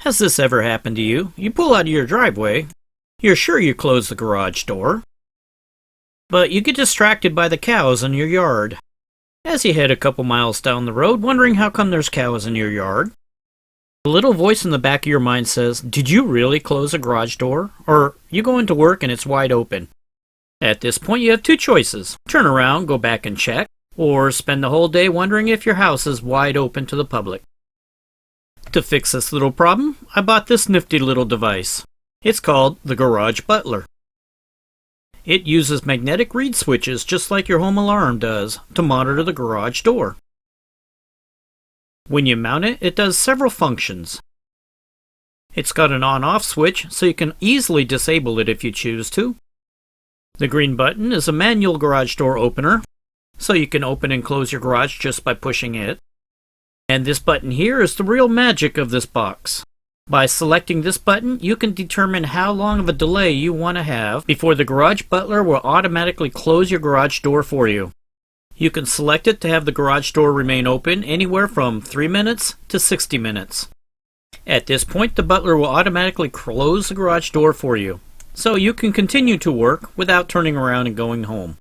Has this ever happened to you? You pull out of your driveway, you're sure you closed the garage door, but you get distracted by the cows in your yard. As you head a couple miles down the road, wondering how come there's cows in your yard, a little voice in the back of your mind says, "Did you really close the garage door?" Or, you go into work and it's wide open. At this point, you have two choices. Turn around, go back and check, or spend the whole day wondering if your house is wide open to the public. To fix this little problem, I bought this nifty little device. It's called the Garage Butler. It uses magnetic reed switches just like your home alarm does to monitor the garage door. When you mount it, it does several functions. It's got an on-off switch so you can easily disable it if you choose to. The green button is a manual garage door opener, so you can open and close your garage just by pushing it. And this button here is the real magic of this box. By selecting this button, you can determine how long of a delay you want to have before the Garage Butler will automatically close your garage door for you. You can select it to have the garage door remain open anywhere from 3 minutes to 60 minutes. At this point, the butler will automatically close the garage door for you, so you can continue to work without turning around and going home.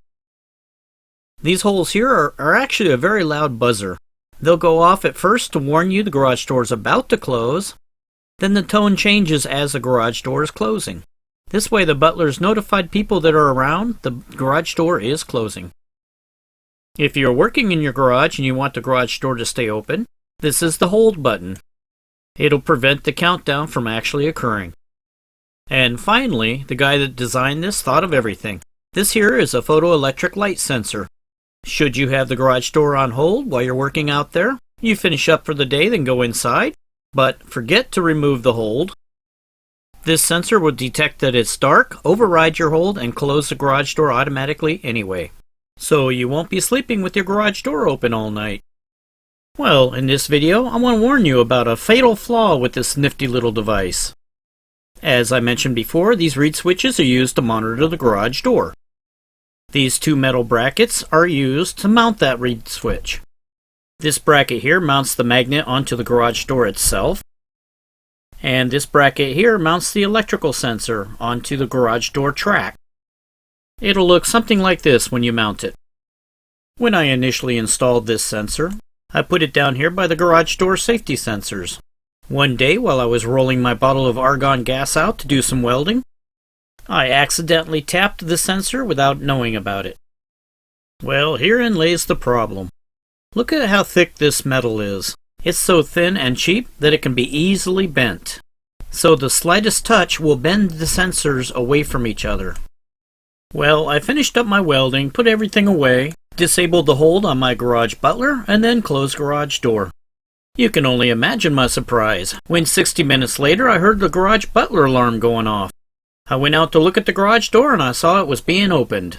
These holes here are actually a very loud buzzer. They'll go off at first to warn you the garage door is about to close, then the tone changes as the garage door is closing. This way the butler's notified people that are around the garage door is closing. If you're working in your garage and you want the garage door to stay open, this is the hold button. It'll prevent the countdown from actually occurring. And finally, the guy that designed this thought of everything. This here is a photoelectric light sensor. Should you have the garage door on hold while you're working out there, you finish up for the day, then go inside, but forget to remove the hold. This sensor will detect that it's dark, override your hold, and close the garage door automatically anyway. So you won't be sleeping with your garage door open all night. Well, in this video, I want to warn you about a fatal flaw with this nifty little device. As I mentioned before, these reed switches are used to monitor the garage door. These two metal brackets are used to mount that reed switch. This bracket here mounts the magnet onto the garage door itself, and this bracket here mounts the electrical sensor onto the garage door track. It'll look something like this when you mount it. When I initially installed this sensor, I put it down here by the garage door safety sensors. One day while I was rolling my bottle of argon gas out to do some welding, I accidentally tapped the sensor without knowing about it. Well, herein lays the problem. Look at how thick this metal is. It's so thin and cheap that it can be easily bent. So the slightest touch will bend the sensors away from each other. Well, I finished up my welding, put everything away, disabled the hold on my garage butler, and then closed garage door. You can only imagine my surprise when 60 minutes later I heard the garage butler alarm going off. I went out to look at the garage door and I saw it was being opened.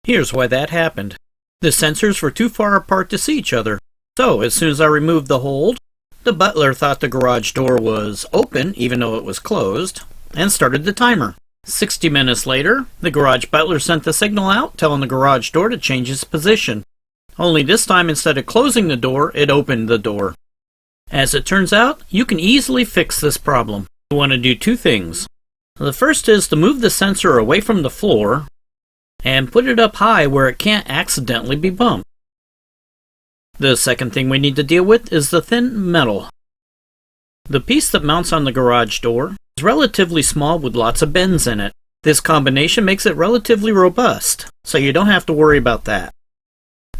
Here's why that happened. The sensors were too far apart to see each other. So as soon as I removed the hold, the butler thought the garage door was open even though it was closed, and started the timer. 60 minutes later, the garage butler sent the signal out telling the garage door to change its position. Only this time, instead of closing the door, it opened the door. As it turns out, you can easily fix this problem. You want to do two things. The first is to move the sensor away from the floor and put it up high where it can't accidentally be bumped. The second thing we need to deal with is the thin metal. The piece that mounts on the garage door is relatively small with lots of bends in it. This combination makes it relatively robust, so you don't have to worry about that.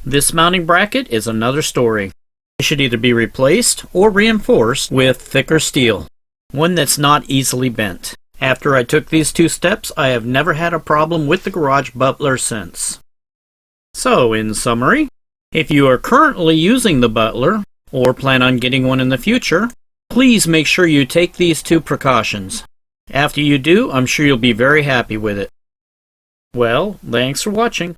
This mounting bracket is another story. It should either be replaced or reinforced with thicker steel, one that's not easily bent. After I took these two steps, I have never had a problem with the garage butler since. So, in summary, if you are currently using the butler, or plan on getting one in the future, please make sure you take these two precautions. After you do, I'm sure you'll be very happy with it. Well, thanks for watching.